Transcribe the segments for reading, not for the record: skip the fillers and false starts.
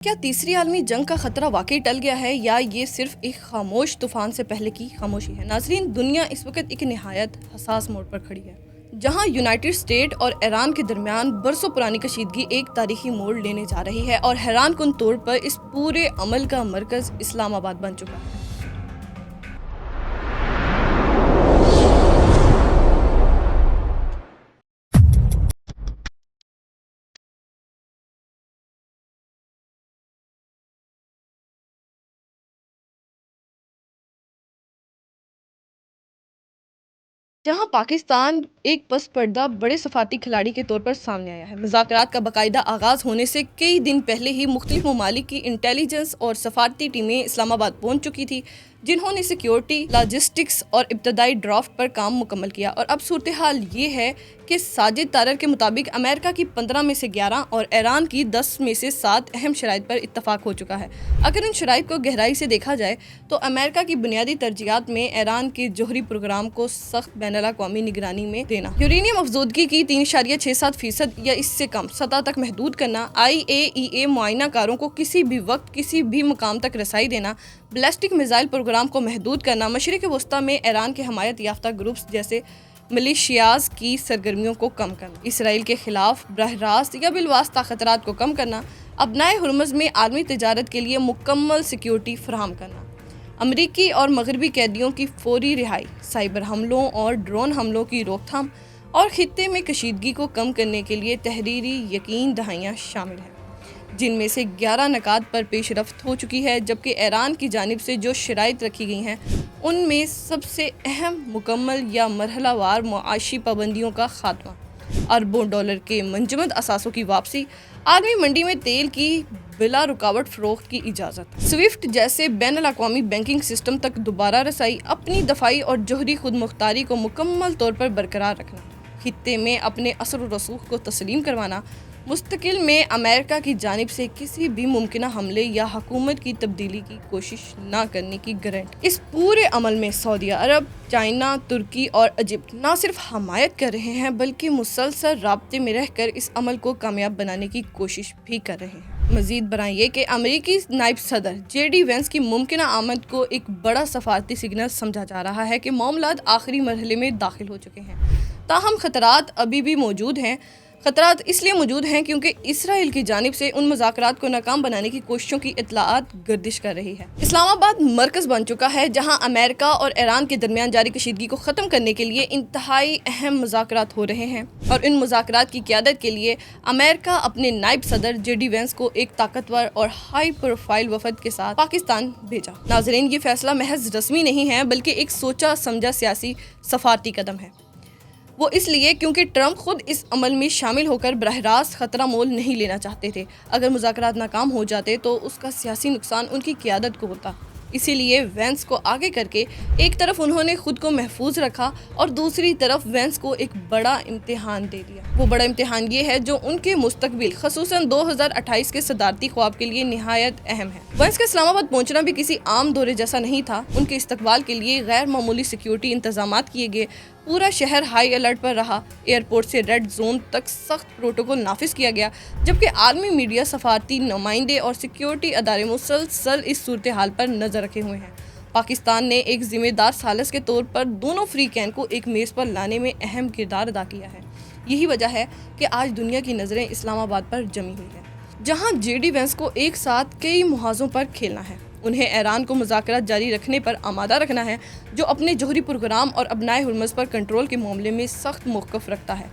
کیا تیسری عالمی جنگ کا خطرہ واقعی ٹل گیا ہے یا یہ صرف ایک خاموش طوفان سے پہلے کی خاموشی ہے؟ ناظرین، دنیا اس وقت ایک نہایت حساس موڑ پر کھڑی ہے، جہاں یونائٹڈ اسٹیٹ اور ایران کے درمیان برسوں پرانی کشیدگی ایک تاریخی موڑ لینے جا رہی ہے اور حیران کن طور پر اس پورے عمل کا مرکز اسلام آباد بن چکا ہے۔ جہاں پاکستان ایک پس پردہ بڑے سفارتی کھلاڑی کے طور پر سامنے آیا ہے، مذاکرات کا باقاعدہ آغاز ہونے سے کئی دن پہلے ہی مختلف ممالک کی انٹیلیجنس اور سفارتی ٹیمیں اسلام آباد پہنچ چکی تھی، جنہوں نے سیکیورٹی، لاجسٹکس اور ابتدائی ڈرافٹ پر کام مکمل کیا۔ اور اب صورتحال یہ ہے کہ ساجد طارر کے مطابق امریکہ کی 15 میں سے 11 اور ایران کی 10 میں سے 7 اہم شرائط پر اتفاق ہو چکا ہے۔ اگر ان شرائط کو گہرائی سے دیکھا جائے تو امریکہ کی بنیادی ترجیحات میں ایران کے جوہری پروگرام کو سخت بین الاقوامی نگرانی میں دینا، یورینیم افزودگی کی 3.67% یا اس سے کم سطح تک محدود کرنا، IAEA معائنہ کاروں کو کسی بھی وقت کسی بھی مقام تک رسائی دینا، بیلسٹک میزائل پروگرام کو محدود کرنا، مشرق وسطیٰ میں ایران کے حمایت یافتہ گروپس جیسے ملیشیاز کی سرگرمیوں کو کم کرنا، اسرائیل کے خلاف براہ راست یا بالواسطہ خطرات کو کم کرنا، ابنائے ہرمز میں عالمی تجارت کے لیے مکمل سیکیورٹی فراہم کرنا، امریکی اور مغربی قیدیوں کی فوری رہائی، سائبر حملوں اور ڈرون حملوں کی روک تھام اور خطے میں کشیدگی کو کم کرنے کے لیے تحریری یقین دہائیاں شامل ہیں، جن میں سے 11 نکات پر پیش رفت ہو چکی ہے، جبکہ ایران کی جانب سے جو شرائط رکھی گئی ہیں ان میں سب سے اہم مکمل یا مرحلہ وار معاشی پابندیوں کا خاتمہ، اربوں ڈالر کے منجمد اثاثوں کی واپسی، عالمی منڈی میں تیل کی بلا رکاوٹ فروخت کی اجازت، سوئفٹ جیسے بین الاقوامی بینکنگ سسٹم تک دوبارہ رسائی، اپنی دفاعی اور جوہری خود مختاری کو مکمل طور پر برقرار رکھنا، خطے میں اپنے اثر و رسوخ کو تسلیم کروانا، مستقل میں امریکہ کی جانب سے کسی بھی ممکنہ حملے یا حکومت کی تبدیلی کی کوشش نہ کرنے کی گارنٹی۔ اس پورے عمل میں سعودیہ عرب، چائنا، ترکی اور ایجپٹ نہ صرف حمایت کر رہے ہیں بلکہ مسلسل رابطے میں رہ کر اس عمل کو کامیاب بنانے کی کوشش بھی کر رہے ہیں۔ مزید برآں یہ کہ امریکی نائب صدر JD وینس کی ممکنہ آمد کو ایک بڑا سفارتی سگنل سمجھا جا رہا ہے کہ معاملات آخری مرحلے میں داخل ہو چکے ہیں، تاہم خطرات ابھی بھی موجود ہیں۔ خطرات اس لیے موجود ہیں کیونکہ اسرائیل کی جانب سے ان مذاکرات کو ناکام بنانے کی کوششوں کی اطلاعات گردش کر رہی ہے۔ اسلام آباد مرکز بن چکا ہے جہاں امریکہ اور ایران کے درمیان جاری کشیدگی کو ختم کرنے کے لیے انتہائی اہم مذاکرات ہو رہے ہیں، اور ان مذاکرات کی قیادت کے لیے امریکہ اپنے نائب صدر JD وینس کو ایک طاقتور اور ہائی پروفائل وفد کے ساتھ پاکستان بھیجا۔ ناظرین، یہ فیصلہ محض رسمی نہیں ہے بلکہ ایک سوچا سمجھا سیاسی سفارتی قدم ہے۔ وہ اس لیے کیونکہ ٹرمپ خود اس عمل میں شامل ہو کر براہ راست خطرہ مول نہیں لینا چاہتے تھے۔ اگر مذاکرات ناکام ہو جاتے تو اس کا سیاسی نقصان ان کی قیادت کو ہوتا، اسی لیے وینس کو آگے کر کے ایک طرف انہوں نے خود کو محفوظ رکھا اور دوسری طرف وینس کو ایک بڑا امتحان دے دیا۔ وہ بڑا امتحان یہ ہے جو ان کے مستقبل خصوصاً 2028 کے صدارتی خواب کے لیے نہایت اہم ہے۔ وینس کا اسلام آباد پہنچنا بھی کسی عام دورے جیسا نہیں تھا۔ ان کے استقبال کے لیے غیر معمولی سیکیورٹی انتظامات کیے گئے، پورا شہر ہائی الرٹ پر رہا، ایئرپورٹ سے ریڈ زون تک سخت پروٹوکول نافذ کیا گیا، جبکہ عالمی میڈیا، سفارتی نمائندے اور سیکیورٹی ادارے مسلسل اس صورتحال پر نظر رکھے ہوئے ہیں۔ پاکستان نے ایک ذمہ دار ثالث کے طور پر دونوں فریقین کو ایک میز پر لانے میں اہم کردار ادا کیا ہے۔ یہی وجہ ہے کہ آج دنیا کی نظریں اسلام آباد پر جمی ہوئی ہیں، جہاں JD وینس کو ایک ساتھ کئی محاذوں پر کھیلنا ہے۔ انہیں ایران کو مذاکرات جاری رکھنے پر آمادہ رکھنا ہے، جو اپنے جوہری پروگرام اور ابنائے ہرمز پر کنٹرول کے معاملے میں سخت موقف رکھتا ہے۔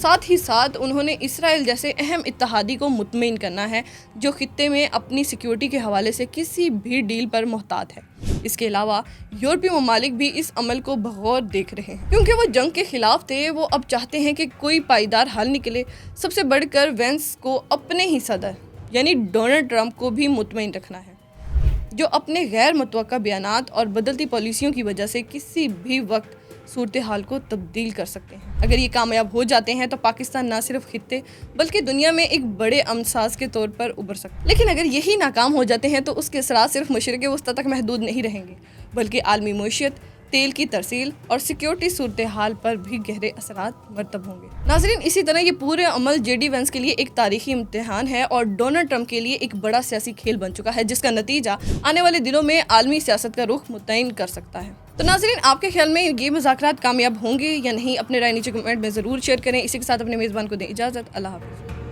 ساتھ ہی ساتھ انہوں نے اسرائیل جیسے اہم اتحادی کو مطمئن کرنا ہے، جو خطے میں اپنی سیکیورٹی کے حوالے سے کسی بھی ڈیل پر محتاط ہے۔ اس کے علاوہ یورپی ممالک بھی اس عمل کو بغور دیکھ رہے ہیں، کیونکہ وہ جنگ کے خلاف تھے۔ وہ اب چاہتے ہیں کہ کوئی پائیدار حل نکلے۔ سب سے بڑھ کر وینس کو اپنے ہی صدر یعنی ڈونلڈ ٹرمپ کو بھی مطمئن رکھنا ہے، جو اپنے غیر متوقع بیانات اور بدلتی پالیسیوں کی وجہ سے کسی بھی وقت صورتحال کو تبدیل کر سکتے ہیں۔ اگر یہ کامیاب ہو جاتے ہیں تو پاکستان نہ صرف خطے بلکہ دنیا میں ایک بڑے امن ساز کے طور پر ابھر سکتا ہے۔ لیکن اگر یہی ناکام ہو جاتے ہیں تو اس کے اثرات صرف مشرق وسطیٰ تک محدود نہیں رہیں گے، بلکہ عالمی معیشت، تیل کی ترسیل اور سیکیورٹی صورتحال پر بھی گہرے اثرات مرتب ہوں گے۔ ناظرین، اسی طرح یہ پورے عمل جے ڈی وینس کے لیے ایک تاریخی امتحان ہے اور ڈونلڈ ٹرمپ کے لیے ایک بڑا سیاسی کھیل بن چکا ہے، جس کا نتیجہ آنے والے دنوں میں عالمی سیاست کا رخ متعین کر سکتا ہے۔ تو ناظرین، آپ کے خیال میں یہ مذاکرات کامیاب ہوں گے یا نہیں؟ اپنے رائے نیچے کمنٹ میں ضرور شیئر کریں۔ اسی کے ساتھ اپنے میزبان کو دیں اجازت۔ اللہ حافظ۔